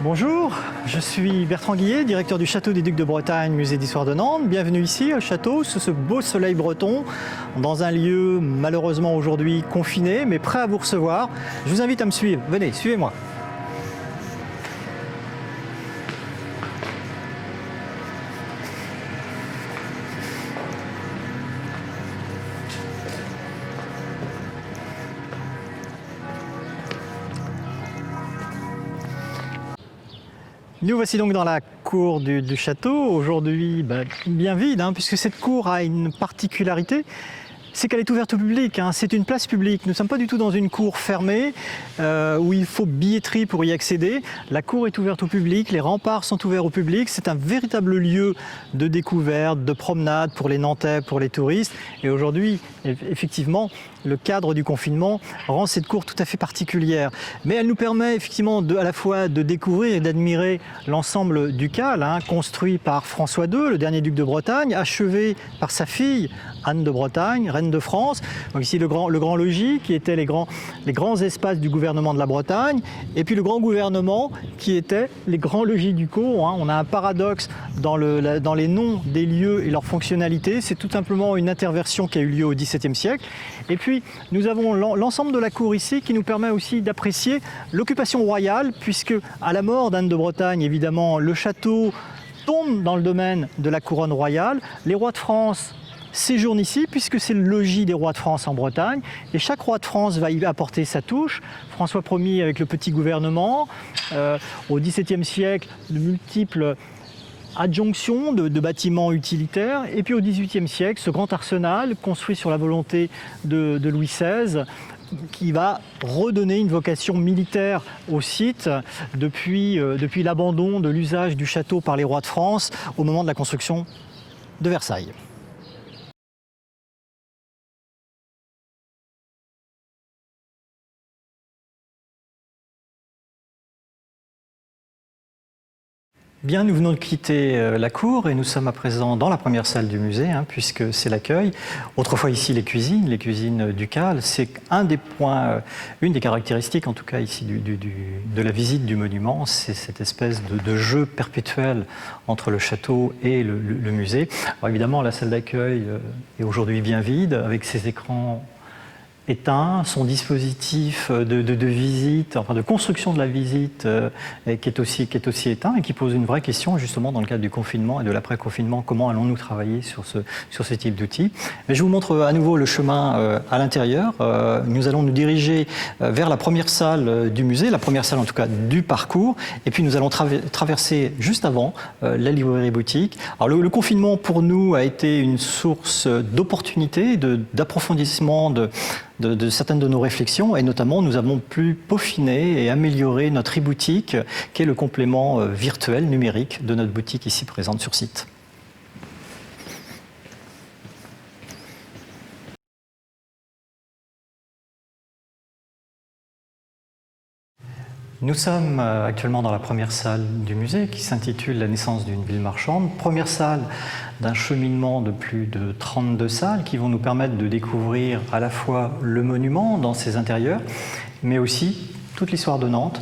Bonjour, je suis Bertrand Guillet, directeur du Château des Ducs de Bretagne, musée d'histoire de Nantes. Bienvenue ici au château, sous ce beau soleil breton, dans un lieu malheureusement aujourd'hui confiné, mais prêt à vous recevoir. Je vous invite à me suivre. Venez, suivez-moi. Nous voici donc dans la cour du château, aujourd'hui bien vide, puisque cette cour a une particularité, c'est qu'elle est ouverte au public, c'est une place publique. Nous ne sommes pas du tout dans une cour fermée où il faut billetterie pour y accéder. La cour est ouverte au public, les remparts sont ouverts au public. C'est un véritable lieu de découverte, de promenade pour les Nantais, pour les touristes. Et aujourd'hui, effectivement, le cadre du confinement rend cette cour tout à fait particulière. Mais elle nous permet effectivement à la fois de découvrir et d'admirer l'ensemble du Cal, construit par François II, le dernier duc de Bretagne, achevé par sa fille Anne de Bretagne, reine de France. Donc ici le grand logis qui était les grands espaces du gouvernement de la Bretagne, et puis le grand gouvernement qui était les grands logis ducaux. On a un paradoxe dans les noms des lieux et leur fonctionnalité. C'est tout simplement une interversion qui a eu lieu au XVIIe siècle. Et puis nous avons l'ensemble de la cour ici qui nous permet aussi d'apprécier l'occupation royale, puisque à la mort d'Anne de Bretagne, évidemment, le château tombe dans le domaine de la couronne royale. Les rois de France séjourne ici puisque c'est le logis des rois de France en Bretagne, et chaque roi de France va y apporter sa touche. François Ier avec le petit gouvernement, au XVIIe siècle de multiples adjonctions de bâtiments utilitaires, et puis au XVIIIe siècle ce grand arsenal construit sur la volonté de Louis XVI qui va redonner une vocation militaire au site depuis l'abandon de l'usage du château par les rois de France au moment de la construction de Versailles. Bien, nous venons de quitter la cour et nous sommes à présent dans la première salle du musée, puisque c'est l'accueil. Autrefois ici les cuisines ducales. C'est un des points, une des caractéristiques en tout cas ici de la visite du monument, c'est cette espèce de jeu perpétuel entre le château et le musée. Alors évidemment, la salle d'accueil est aujourd'hui bien vide, avec ses écrans éteint, son dispositif de visite, enfin de construction de la visite qui est aussi éteint, et qui pose une vraie question justement dans le cadre du confinement et de l'après-confinement. Comment allons-nous travailler sur ce type d'outils? Mais je vous montre à nouveau le chemin à l'intérieur. Nous allons nous diriger vers la première salle du musée, la première salle en tout cas du parcours, et puis nous allons traverser juste avant la librairie boutique. Alors le confinement pour nous a été une source d'opportunités, d'approfondissement de certaines de nos réflexions, et notamment nous avons pu peaufiner et améliorer notre e-boutique qui est le complément virtuel numérique de notre boutique ici présente sur site. Nous sommes actuellement dans la première salle du musée qui s'intitule « La naissance d'une ville marchande ». Première salle d'un cheminement de plus de 32 salles qui vont nous permettre de découvrir à la fois le monument dans ses intérieurs, mais aussi toute l'histoire de Nantes,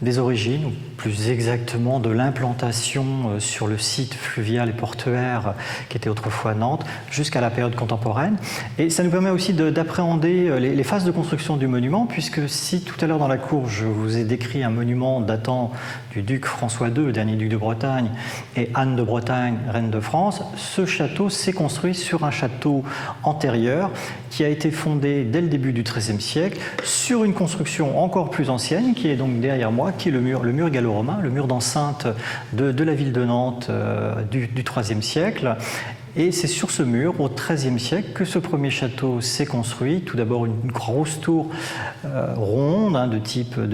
des origines, ou plus exactement de l'implantation sur le site fluvial et portuaire qui était autrefois Nantes, jusqu'à la période contemporaine. Et ça nous permet aussi d'appréhender les phases de construction du monument, puisque si tout à l'heure dans la cour je vous ai décrit un monument datant du duc François II, le dernier duc de Bretagne, et Anne de Bretagne, reine de France, ce château s'est construit sur un château antérieur qui a été fondé dès le début du XIIIe siècle sur une construction encore plus ancienne qui est donc derrière moi, qui est le mur gallo-romain, le mur d'enceinte de la ville de Nantes du IIIe siècle. Et c'est sur ce mur, au XIIIe siècle, que ce premier château s'est construit. Tout d'abord une grosse tour ronde de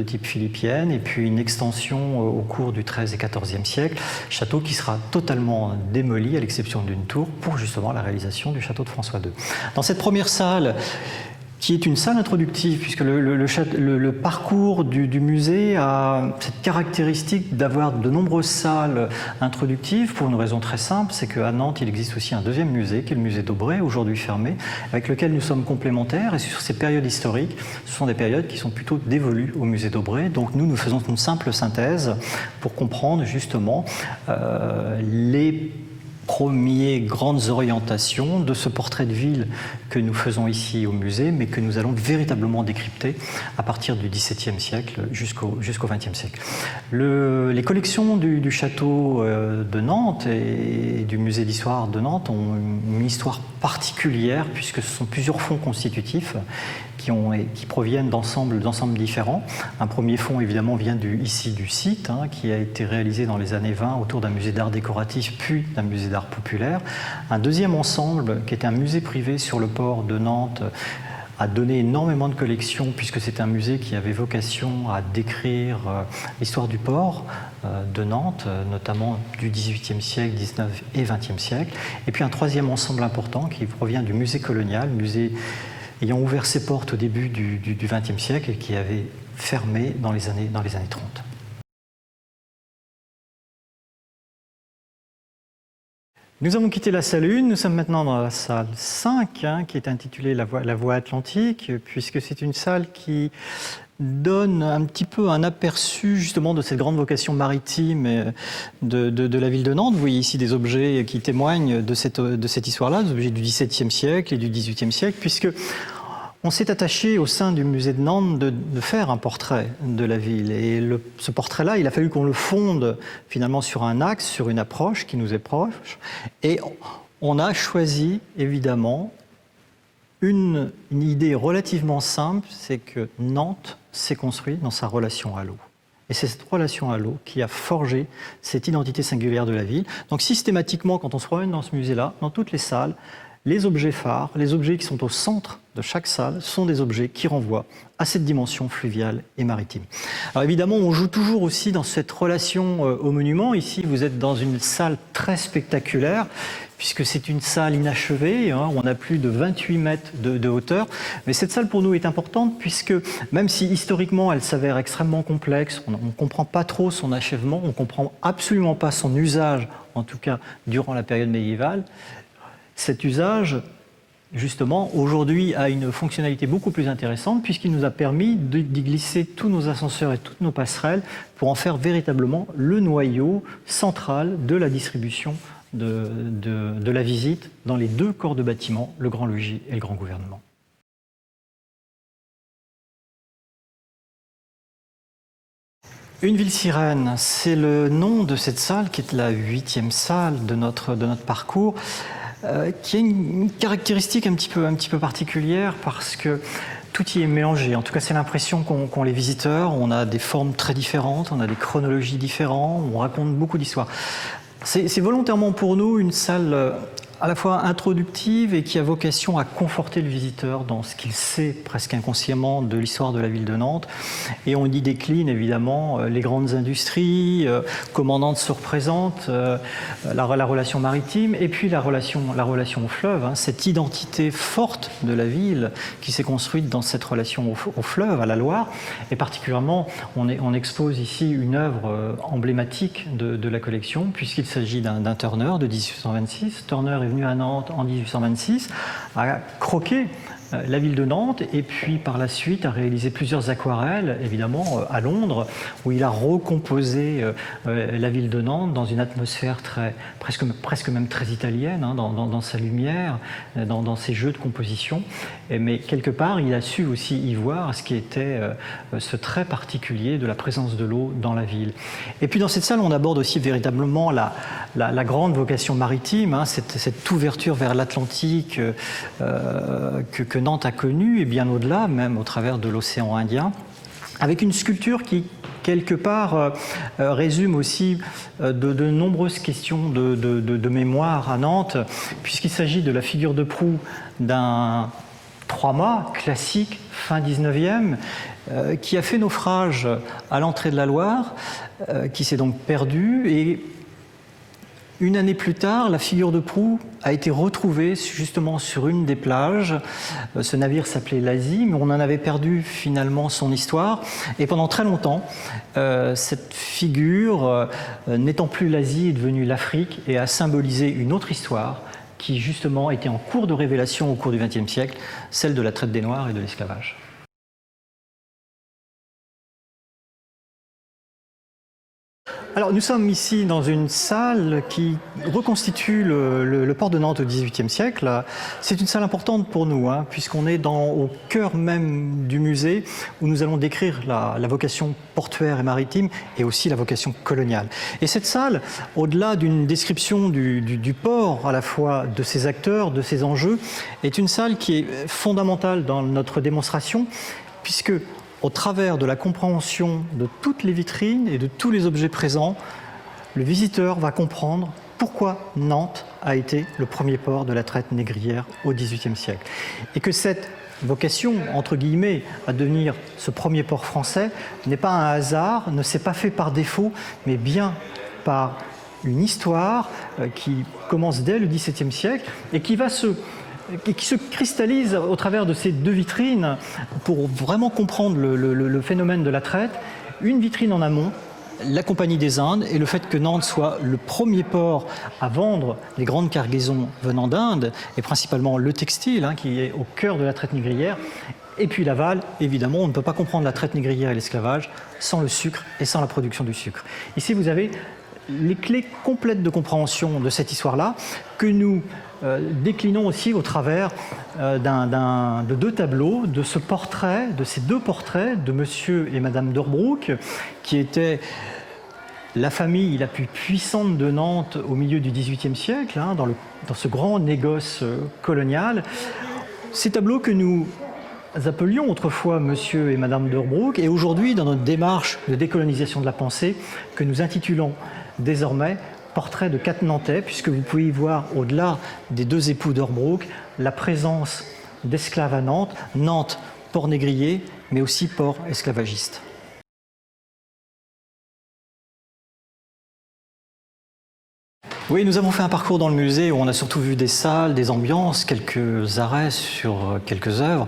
type philippienne, et puis une extension au cours du XIIIe et XIVe siècle, château qui sera totalement démoli à l'exception d'une tour pour justement la réalisation du château de François II. Dans cette première salle, qui est une salle introductive, puisque le parcours du musée a cette caractéristique d'avoir de nombreuses salles introductives, pour une raison très simple, c'est qu'à Nantes, il existe aussi un deuxième musée, qui est le musée d'Aubray, aujourd'hui fermé, avec lequel nous sommes complémentaires, et sur ces périodes historiques, ce sont des périodes qui sont plutôt dévolues au musée d'Aubray, donc nous faisons une simple synthèse pour comprendre justement les premières grandes orientations de ce portrait de ville que nous faisons ici au musée, mais que nous allons véritablement décrypter à partir du XVIIe siècle jusqu'au XXe siècle. Les collections du château de Nantes et du musée d'histoire de Nantes ont une histoire particulière, puisque ce sont plusieurs fonds constitutifs qui proviennent d'ensembles différents. Un premier fonds, évidemment, vient du site, qui a été réalisé dans les années 20 autour d'un musée d'art décoratif, puis d'un musée d'art populaire. Un deuxième ensemble, qui est un musée privé sur le port de Nantes, a donné énormément de collections, puisque c'est un musée qui avait vocation à décrire l'histoire du port de Nantes, notamment du XVIIIe siècle, XIXe et XXe siècle. Et puis un troisième ensemble important qui provient du musée colonial, musée ayant ouvert ses portes au début du XXe siècle et qui avait fermé dans les années 30. Nous avons quitté la salle 1, nous sommes maintenant dans la salle 5, qui est intitulée la Voie Atlantique, puisque c'est une salle qui donne un petit peu un aperçu justement de cette grande vocation maritime de la ville de Nantes. Vous voyez ici des objets qui témoignent de cette histoire-là, des objets du XVIIe siècle et du XVIIIe siècle, puisque on s'est attaché au sein du musée de Nantes de faire un portrait de la ville. Et ce portrait-là, il a fallu qu'on le fonde finalement sur un axe, sur une approche qui nous est proche. Et on a choisi évidemment une idée relativement simple, c'est que Nantes s'est construite dans sa relation à l'eau. Et c'est cette relation à l'eau qui a forgé cette identité singulière de la ville. Donc systématiquement, quand on se promène dans ce musée-là, dans toutes les salles, les objets phares, les objets qui sont au centre de chaque salle, sont des objets qui renvoient à cette dimension fluviale et maritime. Alors évidemment, on joue toujours aussi dans cette relation au monument. Ici, vous êtes dans une salle très spectaculaire, puisque c'est une salle inachevée, on a plus de 28 mètres de hauteur. Mais cette salle, pour nous, est importante, puisque même si historiquement, elle s'avère extrêmement complexe, on ne comprend pas trop son achèvement, on ne comprend absolument pas son usage, en tout cas durant la période médiévale. Cet usage, justement, aujourd'hui a une fonctionnalité beaucoup plus intéressante puisqu'il nous a permis d'y glisser tous nos ascenseurs et toutes nos passerelles pour en faire véritablement le noyau central de la distribution de la visite dans les deux corps de bâtiment, le Grand Logis et le Grand Gouvernement. Une ville sirène, c'est le nom de cette salle qui est la 8e salle de notre parcours. Qui a une caractéristique un petit peu particulière parce que tout y est mélangé. En tout cas, c'est l'impression qu'ont les visiteurs. On a des formes très différentes, on a des chronologies différentes, on raconte beaucoup d'histoires. C'est volontairement pour nous une salle à la fois introductive et qui a vocation à conforter le visiteur dans ce qu'il sait presque inconsciemment de l'histoire de la ville de Nantes. Et on y décline évidemment les grandes industries, comment Nantes se représente, la relation maritime et puis la relation au fleuve, cette identité forte de la ville qui s'est construite dans cette relation au fleuve, à la Loire. Et particulièrement, on expose ici une œuvre emblématique de la collection puisqu'il s'agit d'un Turner de 1826. Turner est venu à Nantes en 1826, a croqué la ville de Nantes et puis par la suite a réalisé plusieurs aquarelles, évidemment à Londres, où il a recomposé la ville de Nantes dans une atmosphère presque même très italienne, dans sa lumière, dans ses jeux de composition. Mais quelque part, il a su aussi y voir ce qui était ce trait particulier de la présence de l'eau dans la ville. Et puis dans cette salle, on aborde aussi véritablement la grande vocation maritime, cette ouverture vers l'Atlantique que Nantes a connue, et bien au-delà, même au travers de l'océan Indien, avec une sculpture qui, quelque part, résume aussi de nombreuses questions de mémoire à Nantes, puisqu'il s'agit de la figure de proue d'un 3-mâts classique, fin 19e, qui a fait naufrage à l'entrée de la Loire, qui s'est donc perdu, et Une année plus tard, la figure de proue a été retrouvée justement sur une des plages. Ce navire s'appelait l'Asie, mais on en avait perdu finalement son histoire. Et pendant très longtemps, cette figure, n'étant plus l'Asie, est devenue l'Afrique et a symbolisé une autre histoire qui justement était en cours de révélation au cours du XXe siècle, celle de la traite des Noirs et de l'esclavage. Alors nous sommes ici dans une salle qui reconstitue le port de Nantes au XVIIIe siècle. C'est une salle importante pour nous, puisqu'on est au cœur même du musée où nous allons décrire la vocation portuaire et maritime et aussi la vocation coloniale. Et cette salle, au-delà d'une description du port, à la fois de ses acteurs, de ses enjeux, est une salle qui est fondamentale dans notre démonstration, puisque au travers de la compréhension de toutes les vitrines et de tous les objets présents, le visiteur va comprendre pourquoi Nantes a été le premier port de la traite négrière au XVIIIe siècle. Et que cette vocation, entre guillemets, à devenir ce premier port français n'est pas un hasard, ne s'est pas fait par défaut, mais bien par une histoire qui commence dès le XVIIe siècle et qui se cristallise au travers de ces deux vitrines pour vraiment comprendre le phénomène de la traite. Une vitrine en amont, la Compagnie des Indes, et le fait que Nantes soit le premier port à vendre les grandes cargaisons venant d'Inde, et principalement le textile, qui est au cœur de la traite négrière. Et puis l'aval, évidemment, on ne peut pas comprendre la traite négrière et l'esclavage sans le sucre et sans la production du sucre. Ici, vous avez les clés complètes de compréhension de cette histoire-là que nous déclinons aussi au travers de deux tableaux, de ces deux portraits de Monsieur et Madame d'Orbrouck, qui étaient la famille la plus puissante de Nantes au milieu du XVIIIe siècle, dans ce grand négoce colonial. Ces tableaux que nous appelions autrefois Monsieur et Madame d'Orbrouck, et aujourd'hui, dans notre démarche de décolonisation de la pensée, que nous intitulons désormais Portrait de quatre Nantais, puisque vous pouvez y voir, au-delà des deux époux d'Orbrouck, la présence d'esclaves à Nantes. Nantes, port négrier, mais aussi port esclavagiste. Oui, nous avons fait un parcours dans le musée où on a surtout vu des salles, des ambiances, quelques arrêts sur quelques œuvres.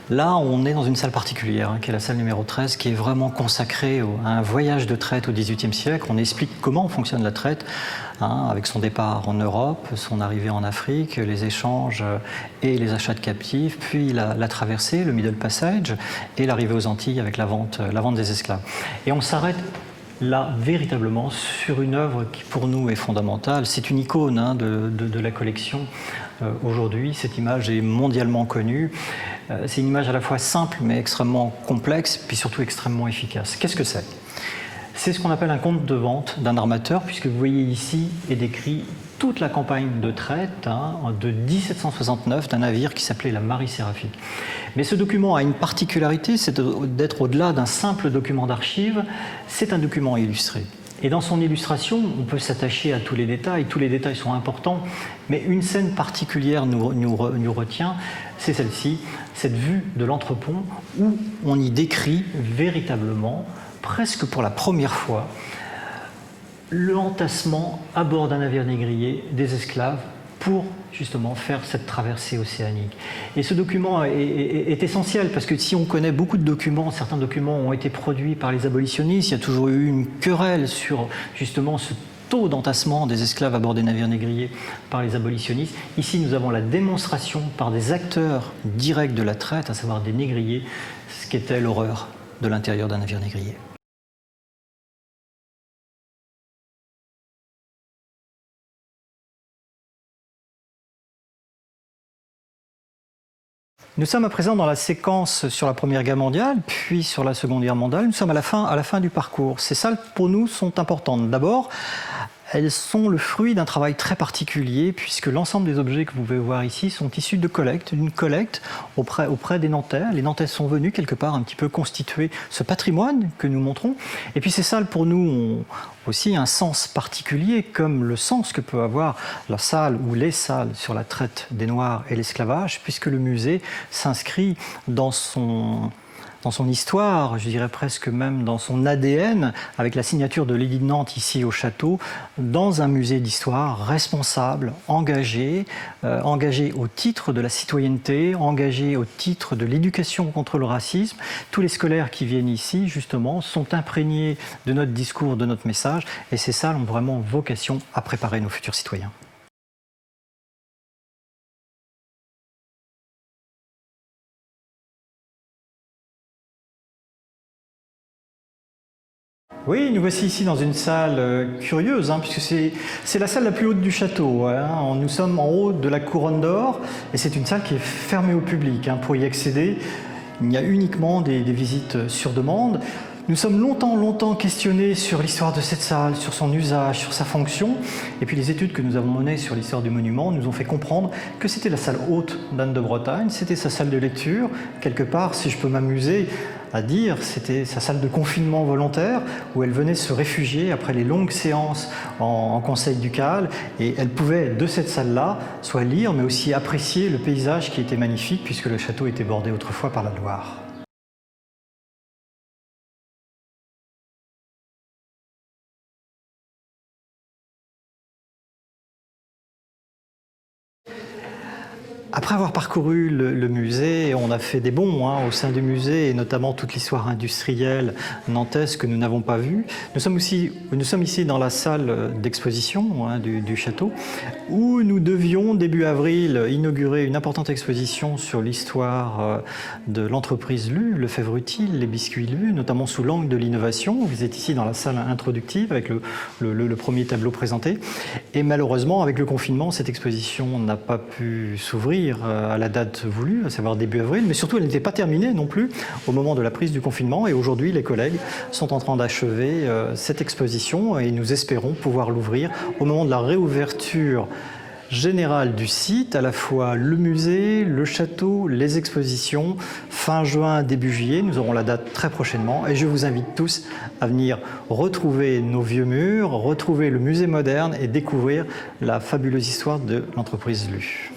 Là, on est dans une salle particulière, qui est la salle numéro 13, qui est vraiment consacrée à un voyage de traite au XVIIIe siècle. On explique comment fonctionne la traite, avec son départ en Europe, son arrivée en Afrique, les échanges et les achats de captifs, puis la traversée, le Middle Passage, et l'arrivée aux Antilles avec la vente des esclaves. Et on s'arrête là, véritablement, sur une œuvre qui, pour nous, est fondamentale. C'est une icône de la collection aujourd'hui. Cette image est mondialement connue. C'est une image à la fois simple, mais extrêmement complexe, puis surtout extrêmement efficace. Qu'est-ce que c'est ? C'est ce qu'on appelle un compte de vente d'un armateur, puisque vous voyez ici est décrit toute la campagne de traite de 1769 d'un navire qui s'appelait la Marie Séraphique. Mais ce document a une particularité, c'est d'être au-delà d'un simple document d'archives, c'est un document illustré. Et dans son illustration, on peut s'attacher à tous les détails sont importants, mais une scène particulière nous retient, c'est celle-ci, cette vue de l'entrepont où on y décrit véritablement, presque pour la première fois, le entassement à bord d'un navire négrier des esclaves pour justement faire cette traversée océanique. Et ce document est essentiel parce que si on connaît beaucoup de documents, certains documents ont été produits par les abolitionnistes, il y a toujours eu une querelle sur justement ce taux d'entassement des esclaves à bord des navires négriers par les abolitionnistes. Ici, nous avons la démonstration par des acteurs directs de la traite, à savoir des négriers, ce qu'était l'horreur de l'intérieur d'un navire négrier. Nous sommes à présent dans la séquence sur la Première Guerre mondiale, puis sur la Seconde Guerre mondiale. Nous sommes à la fin du parcours. Ces salles, pour nous, sont importantes. D'abord, elles sont le fruit d'un travail très particulier, puisque l'ensemble des objets que vous pouvez voir ici sont issus de collectes, d'une collecte auprès des Nantais. Les Nantais sont venus quelque part un petit peu constituer ce patrimoine que nous montrons. Et puis ces salles, pour nous, ont aussi un sens particulier, comme le sens que peut avoir la salle ou les salles sur la traite des Noirs et l'esclavage, puisque le musée s'inscrit dans dans son histoire, je dirais presque même dans son ADN, avec la signature de l'édit de Nantes ici au château, dans un musée d'histoire responsable, engagé, engagé au titre de la citoyenneté, engagé au titre de l'éducation contre le racisme. Tous les scolaires qui viennent ici, justement, sont imprégnés de notre discours, de notre message, et ces salles ont vraiment vocation à préparer nos futurs citoyens. Oui, nous voici ici dans une salle curieuse, puisque c'est la salle la plus haute du château. Nous sommes en haut de la couronne d'or, et c'est une salle qui est fermée au public. Pour y accéder, il y a uniquement des visites sur demande. Nous sommes longtemps questionnés sur l'histoire de cette salle, sur son usage, sur sa fonction. Et puis les études que nous avons menées sur l'histoire du monument nous ont fait comprendre que c'était la salle haute d'Anne de Bretagne, c'était sa salle de lecture. Quelque part, si je peux m'amuser à dire, c'était sa salle de confinement volontaire où elle venait se réfugier après les longues séances en conseil ducal. Et elle pouvait, de cette salle-là, soit lire, mais aussi apprécier le paysage qui était magnifique puisque le château était bordé autrefois par la Loire. Après avoir parcouru le musée, on a fait des bonds au sein du musée, et notamment toute l'histoire industrielle nantaise que nous n'avons pas vue. Nous sommes ici dans la salle d'exposition du château, où nous devions, début avril, inaugurer une importante exposition sur l'histoire de l'entreprise Lu, Lefebvre Utile, les biscuits Lu, notamment sous l'angle de l'innovation. Vous êtes ici dans la salle introductive avec le premier tableau présenté. Et malheureusement, avec le confinement, cette exposition n'a pas pu s'ouvrir à la date voulue, à savoir début avril, mais surtout elle n'était pas terminée non plus au moment de la prise du confinement, et aujourd'hui les collègues sont en train d'achever cette exposition et nous espérons pouvoir l'ouvrir au moment de la réouverture générale du site, à la fois le musée, le château, les expositions. Fin juin, début juillet, nous aurons la date très prochainement, et je vous invite tous à venir retrouver nos vieux murs, retrouver le musée moderne et découvrir la fabuleuse histoire de l'entreprise Lu.